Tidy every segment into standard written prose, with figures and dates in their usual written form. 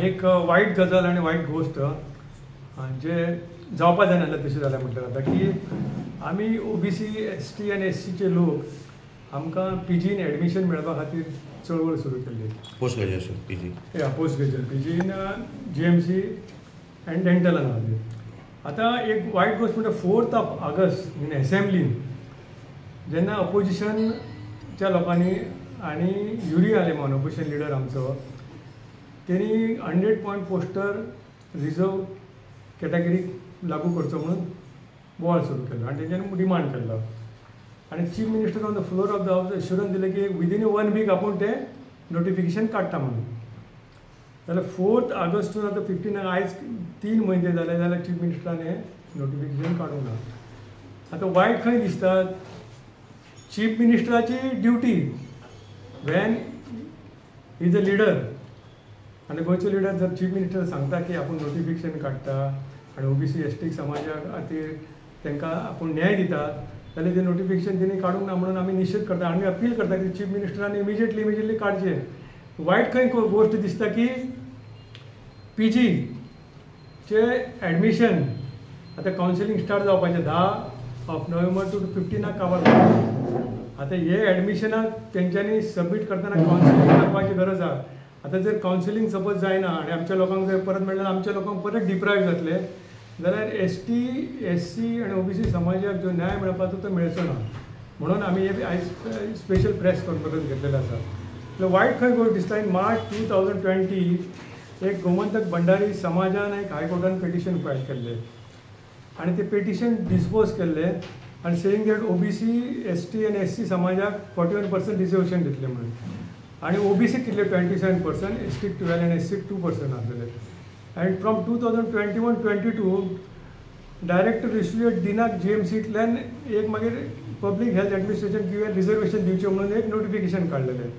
एक वाईट गजाल आणि वाईट गोष्ट जे जावपा जायना तशें जाल्यार म्हटल्यार जाता की आमी OBC ST आनी SCचे लोक आमकां PGन एडमिशन मेळपा खातीर चळवळ सुरू केल्ली. Post graduation PG post graduation PGन GMC एंड डेंटलान जाली. आतां एक वायट गोष्ट म्हणजे 4 ऑगस्ट इन एसेंब्लीन जेन्ना अपोजिशनच्या लोकांनी आनी युरी आलेमान अपोजिशन लिडर आमचो तेणी 100 पॉयंट पोस्टर रिजर्व कॅटेगरीक लागू करचो म्हणून बोवाळ सुरू केलो आनी तेंच्यांनी डिमांड केलो आनी chief minister on the floor of the हावस एश्युरन्स दिलें की विदीन 1 वीक आपूण तें नोटिफिकेशन काडटा म्हणून. जाल्यार 4 ऑगस्टून आतां 15 आयज 3 म्हयने जाले जाल्यार चीफ मिनिस्टरान हें नोटिफिकेशन काडूंक ना. आतां वायट खंय दिसता चीफ मिनिस्टराची duty when is a leader आनी गोंयचो लिडर जर चीफ मिनिस्टर सांगता की आपूण नोटिफिकेशन काडटा आनी OBC ST समाजा खातीर तांकां आपूण न्याय दितात जाल्यार तें नोटिफिकेशन तेणी काडूंक ना म्हणून आमी निशेध करता आमी अपील करता की चीफ मिनिस्टरान इमिजिएटली काडचें. वायट खंय गोश्ट दिसता की PGचे एडमिशन आतां कावन्सिलींग स्टार्ट जावपाचें 10 नोव्हेंबर टू 15 कवर जाता. आतां हे एडमिशनाक तेंच्यांनी सबमीट करतना कावन्सिलींग करपाची गरज आसा. आतां जर कावन्सिलींग सपोज जायना आनी आमच्या लोकांक जर परत मेळना आमच्या लोकांक परत डिप्रायव जातले जाल्यार ST SC आनी OBC समाजाक जो न्याय मेळपाचो तो मेळचो ना म्हणून आमी हे आयज स्पेशल प्रेस कॉन्फरन्स घेतलेलो आसा. वायट खंय गोश्ट दिसता इन मार्च 2020 एक गोमंतक भंडारी समाजान एक हायकोर्टान पेटिशन फायल केल्लें आनी तें पेटिशन डिस्पोज केल्लें आनी सेयींग दॅट OBC ST आनी SC समाजाक 41% रिजर्वेशन दितलें म्हणून आनी OBC कितले 27%, ST 12 आनी SC 2% आसलेले. आनी फ्रॉम 2021-22 डायरेक्टर रिश्यूएट दिनाक GMCंतल्यान एक मागीर पब्लीक हेल्थ एडमिनिस्ट्रेशन किंवा रिजर्वेशन दिवचें म्हणून एक नोटिफिकेशन काडलेलें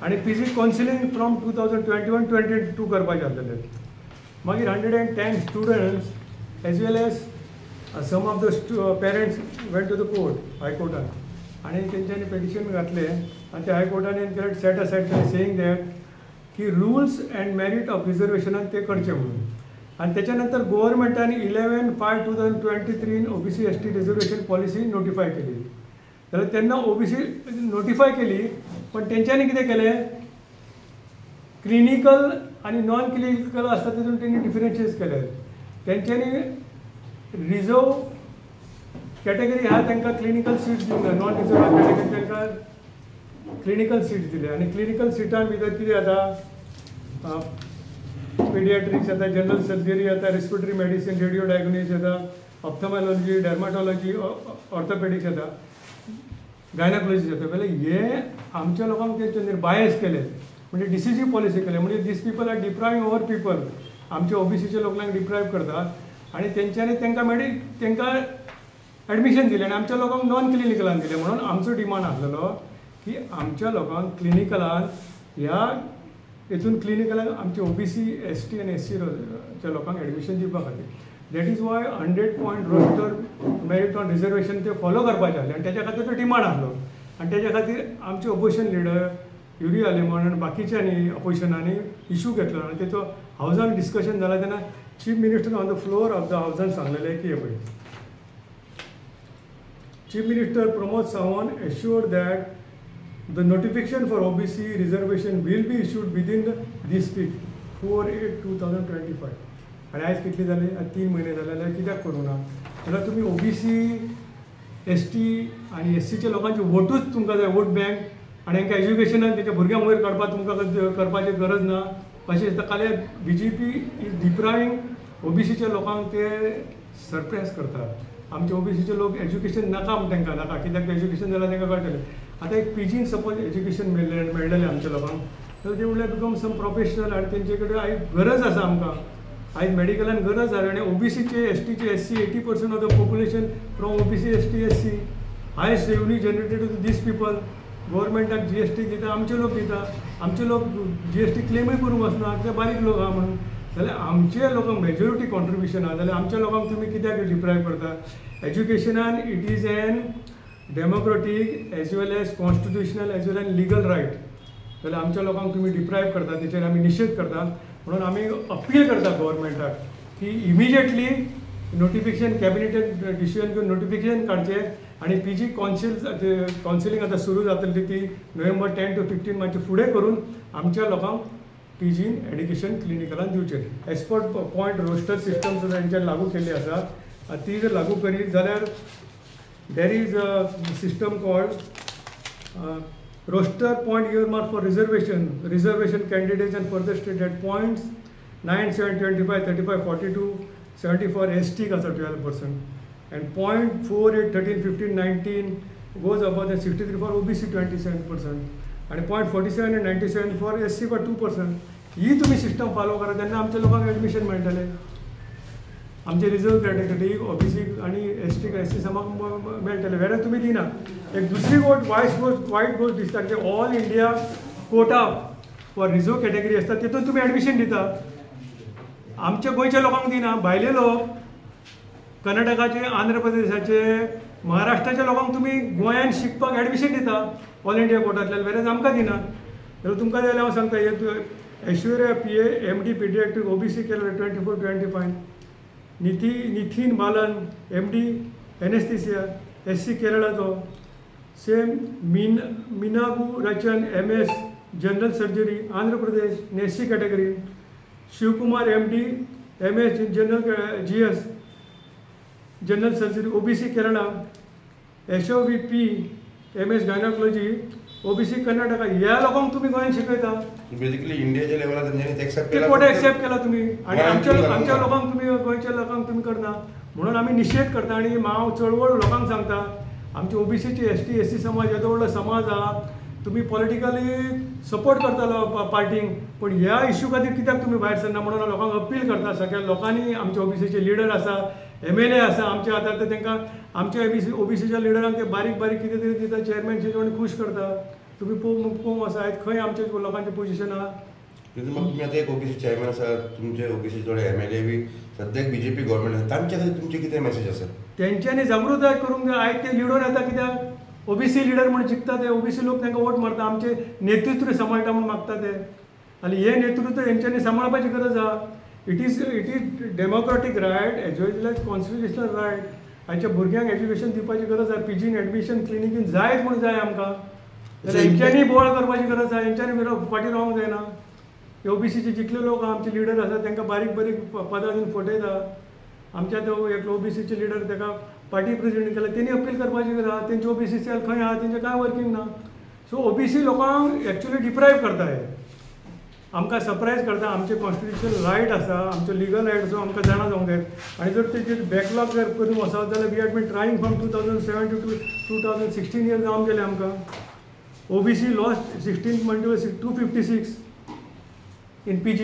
आनी PG कावन्सिलींग फ्रॉम 2021-22 करपाचें आसलेलें. मागीर 110 students as well as some of the parents went to the court हायकोर्टान आनी तेंच्यांनी पेटिशन घातलें आनी त्या हायकोर्टान सेट असायड केलें सेयींग दॅट की रुल्स एंड मेरीट ऑफ रिजर्वेशनाक ते करचे म्हणून. आनी तेच्या नंतर गव्हर्मेंटान 11/5/2023 OBC ST reservation policy notify केली. जाल्यार तेन्ना OBC नोटिफाय केली पण तेंच्यांनी कितें केलें क्लिनिकल आनी नॉन क्लिनिकल आसता तितून तेणी डिफरन्शिएट केले. तेंच्यांनी रिजर्व कॅटेगरी आहा तांकां क्लिनिकल सीट्स दिवंक ना नॉन रिजर्व कॅटेगरी तांकां क्लिनिकल सीट्स दिले आनी क्लिनिकल सिटां भितर कितें जाता पेडियाट्रिक्स येता जनरल सर्जरी येता रेस्पिरेटरी मेडिसिन रेडिओ डायग्नोसिस येता ऑप्थोमॅलॉजी डर्माटॉलॉजी ऑर्थोपेडिक्स येता गायनाकोलॉजिस्ट येता. जाल्यार हे आमच्या लोकांक तेंच्यांनी बायस केले म्हणजे डिसिजीव पॉलिसी केले म्हणजे these people are depriving our people आमच्या OBCच्या लोकांक डिप्रायव्ह करतात आनी तेंच्यांनी तांकां एडमिशन दिलें आनी आमच्या लोकांक नॉन क्लिनिकलान दिलें. म्हणून आमचो डिमांड आसलेलो की आमच्या लोकांक क्लिनिकलान ह्या हितून क्लिनिकलान आमचे OBC ST आनी SCच्या लोकांक एडमिशन दिवपा खातीर that is why 100 point roster merit on reservation ते फॉलो करपाचें आसलें आनी तेच्या खातीर तो डिमांड आसलो आनी तेच्या खातीर आमचे अपोजिशन लिडर युरी आलेमान आनी बाकीच्यांनी अपोजिशनांनी इशू घेतलो आनी तेचो हावजान डिस्कशन जालें तेन्ना chief minister on the floor of the हावजान सांगलेलें की हे पळय chief minister Pramod Sawant assured that the notification for OBC reservation will be issued within this week 4/8/2025 आनी आयज कितली जाली 3 म्हयने जाले जाल्यार कित्याक करूं ना. जाल्यार तुमी OBC ST आनी SCच्या लोकांची वोटूच तुमकां जाय वोट बँक आनी तांकां एज्युकेशनान तेंच्या भुरग्यांक वयर काडपाक तुमकां करपाची गरज ना अशें दिसता. काल्यार BJP इज डिप्रायव्हिंग OBCच्या लोकांक ते सरप्रायज करतात. आमचे OBCचे लोक एज्युकेशन नाका तांकां नाका कित्याक एज्युकेशन जाल्यार तांकां कळटलें. आतां एक PGन सपोज एज्युकेशन मेळटलें आमच्या लोकांक तर ते म्हणल्यार बिकम सम प्रोफेशनल आनी तेंचे कडेन आयज गरज आसा आमकां आयज मेडिकलान गरज आसा आनी OBCचे STचे SC 80% of the population from OBC ST SC highest revenue generated to these people. गव्हर्मेंटाक GST दिता आमचे लोक दिता आमचे लोक GST क्लेमूय करूंक वचना ते बारीक लोक आहा म्हणून. जाल्यार आमचे लोकांक मेजॉरिटी कॉन्ट्रिब्युशन आहा जाल्यार आमच्या लोकांक तुमी कित्याक डिप्रायव्ह करता. एज्युकेशनान it is an democratic as well as constitutional as well as legal right जाल्यार आमच्या लोकांक तुमी डिप्रायव्ह करता तेचेर आमी निशेध करता. म्हणून आम्ही अपील करता गव्हर्मेंटाक की इमिजिएटली नोटिफिकेशन कॅबिनेटान डिसिजन घेवन नोटिफिकेशन काडचें आणि PG कावन्सिलींग आतां सुरू जातली ती नोव्हेंबर 10 to 15 मातशें फुडें करून आमच्या लोकांक PG एड्युकेशन क्लिनिकलान दिवचें. एक्सपर्ट पॉयंट रोस्टर सिस्टम सुद्दां तेंच्यानी लागू केल्ली आसा. ती जर लागू करीत जाल्यार there is a system called roster point earmarked for reservation candidates and further state at points 9, 7, 25, 35, 42, 74 ST आसा 12%. And 0.48, 13, 15, 19 goes above the 63 for OBC 27%. And 0.47 and 97 for SC for 2%. ही तुम्ही सिस्टम फॉलो करा तेन्ना आमच्या लोकांक एडमिशन मेळटले. आमचे reserve category OBC आणि ST SC समाक मेळटले. वेऱ्यान तुम्ही दिना. एक दुसरी वायट गोष्ट दिसता की all India quota for reserve category असता तितून तुम्ही एडमिशन दिता. आमच्या गोंयच्या लोकांक दिना. भायले लोक कर्नाटकाचे, आंध्र प्रदेशाचे, महाराष्ट्राच्या लोकांक तुम्ही गोंयांत शिकपाक एडमिशन दिता ऑल इंडिया कोर्टांतल्यान. वेरेज आमकां दिना. जाल्यार तुमकां जाल्यार हांव सांगता ऐश्वर्या PA MD पिडियाट्रीक OBC केलें 24-25. Nitin Balan MD anaesthesia SC केरळाचो. Same Meenagu Rachan MS general surgery Andhra Pradesh SC category. Shivakumar MD MS general GS general surgery OBC Kerala. Yashovi P MS gynaecology OBC Karnataka. ह्या लोकांक तुम्ही गोंयांत शिकयता. बेसिकली इंडियाच्या लेवलार तेंच्यांनी एक्सेप्ट केला. कोटे एक्सेप्ट केला तुम्ही आणि आमच्या लोकांक तुम्ही गोंयच्या लोकांक तुम्ही करना. म्हणून आम्ही निशेध करता आणि हांव चळवळ लोकांक सांगता आमचे OBCचे ST SC समाज येदो व्हडलो समाज आहा. तुम्ही पॉलिटिकली सपोर्ट करतालो पार्टींक पण ह्या इश्यू खातीर कित्याक तुम्ही भायर सरना म्हणून लोकांक अपील करता. सगळ्या लोकांनी आमचे OBCचे लिडर आसा MLA आसा आमचे आतां तांकां आमच्या OBCच्या लिडरांक ते बारीक कितें तरी दिता चेअरमॅनशिप आनी खूश करता. तुम्ही पळोवंक वचा आयज खंय आमच्या लोकांचें पोजिशन आहा. तुम्ही आता एक OBC चेअरमॅन आसा तुमचे OBC थोडे MLA बी सद्याक BJP गव्हर्मेंट आसा तांच्या खातीर तुमचे कितें मेसेज आसा. तेंच्यांनी जागृताय करूंक जाय. आयज ते लिडर येता कित्याक OBC लिडर म्हणून चिंतता ते OBC लोक तांकां वोट मारता. आमचे नेतृत्व सांबाळटा म्हणून मागता ते आनी हे नेतृत्व हेंच्यांनी सांबाळपाची गरज आहा. It is democratic right as well as constitutional right. आयच्या भुरग्यांक एज्युकेशन दिवपाची गरज आहा. PG एडमिशन क्लिनिकीन जायत म्हणून जाय आमकां. जाल्यार हेंच्यांनी बोवाळ करपाची गरज आहा. हेंच्यांनी फाटीं रावंक जायना. OBCचे जितले लोक आमचे लिडर आसा तांकां बारीक पदां दिवन फटयता. आमच्या तो एक OBCचे लिडर ताका पार्टी प्रेसिडेंट केला. तेणी अपील करपाची गरज आहा. तेंचे OBC सेल खंय आहा तेंचें कांय वर्किंग ना. सो OBC लोकांक एक्चुली डिप्रायव करता हे. आमकां सरप्रायज करता. आमचे कॉन्स्टिट्युशनल रायट आसा आमचो लिगल रायट आसा आमकां जाणा जावंक जाय. आनी जर तेजे बॅकलॉग जर करून वचत जाल्यार we had been trying from 2007 to 2016 years जावंक गेले आमकां. OBC लॉस्ट 16 म्हणटकीर 256 in PG.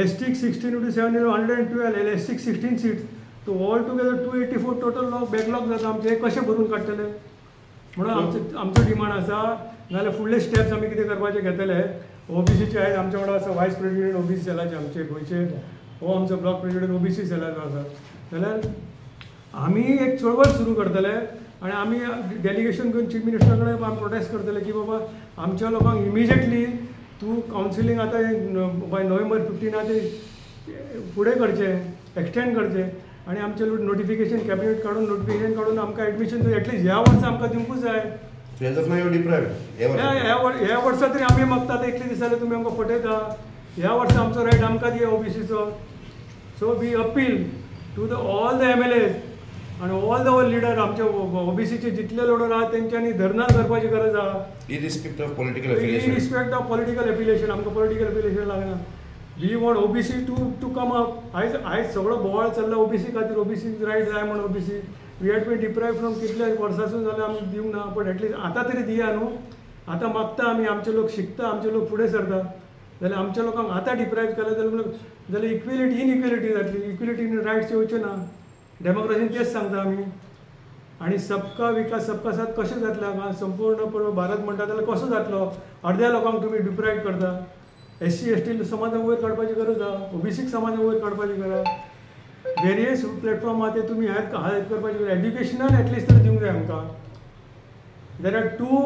ST 16 to 7 112 SC 16 seats. तो ऑल टुगेदर 284 टोटल बॅकलॉग जाता आमचे. कशें भरून काडटले म्हणून आमचो डिमांड आसा. नाजाल्यार फुडले स्टेप्स आमी कितें करपाचे घेतले. OBCचे आयज आमच्या वांगडा आसा वायस प्रेसिडेंट OBC सेलाचे आमचे गोंयचे. हो आमचो ब्लॉक प्रेसिडेंट OBC सेलाचो आसा. जाल्यार आमी एक चळवळ सुरू करतले आनी आमी डेलिगेशन घेवन चीफ मिनिस्टरा कडेन आमी प्रोटेस्ट करतले की बाबा आमच्या लोकांक इमिजिएटली तूं कावन्सिलींग आतां बाय नोव्हेंबर 15 ते फुडें करचें एक्सटेंड करचें आनी आमचें नोटिफिकेशन कॅबिनेट काडून नोटिफिकेशन काडून आमकां एडमिशन एटलीस्ट ह्या वर्सा आमकां दिवंकूच जाय. ह्या वर्सा तरी आमी मागता इतले दीस जाले तुमी आमकां फटयता. ह्या वर्सा आमचो रायट आमकां दिया OBCचो. So we appeal to all the MLAs आनी ऑल द लिडर आमचे OBCचे जितले लिडर आहा तेंच्यांनी धरना करपाची गरज आहा. इरिस्पेक्ट ऑफ पॉलिटिकल एफिलिएशन आमकां पॉलिटिकल एफिलिएशन लागना. We want OBC to come up. आयज सगळो बोवाळ चल्ला OBC खातीर. OBC रायट जाय म्हणून OBC we had been deprive from कितल्या वर्सांसून जाल्यार आमी दिवंक ना. बट एटलीस्ट आतां तरी दिया न्हू. आतां मागता आमी आमचे लोक शिकता आमचे लोक फुडें सरता. जाल्यार आमच्या लोकांक आतां डिप्रायव केलें जाल्यार इक्वेलिटी इनइक्वेलिटी जातली. इक्वेलिटी इन रायट्स येवचे ना. डेमोक्रेसीन तेच सांगता आमी. आनी सबका विकास सबका साथ कशें जातलें हांगा संपूर्ण भारत म्हणटा जाल्यार कसो जातलो. अर्द्या लोकांक तुमी डिप्रायव करता. SC ST समाजाक वयर काडपाची गरज आहा. OBC समाजाक वयर काडपाची गरज. वेरियस प्लॅटफॉर्म आहा ते तुमी हेल्प करपाची गरज. एड्युकेशनान एटलिस्ट तर दिवंक जाय आमकां. देर आर 2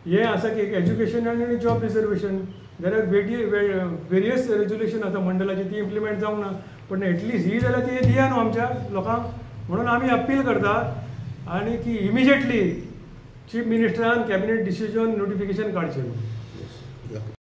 हे आसा की एज्युकेशन आनी job reservation there are various resolution आसा मंडळाची ती इम्प्लिमेंट जावंक ना पण एटलिस्ट ही जाल्यार ती दिया न्हू आमच्या लोकांक म्हणून आमी अपील करतात आनी की इमिजिएटली चीफ मिनिस्टरान कॅबिनेट डिसिजन नोटिफिकेशन काडचें.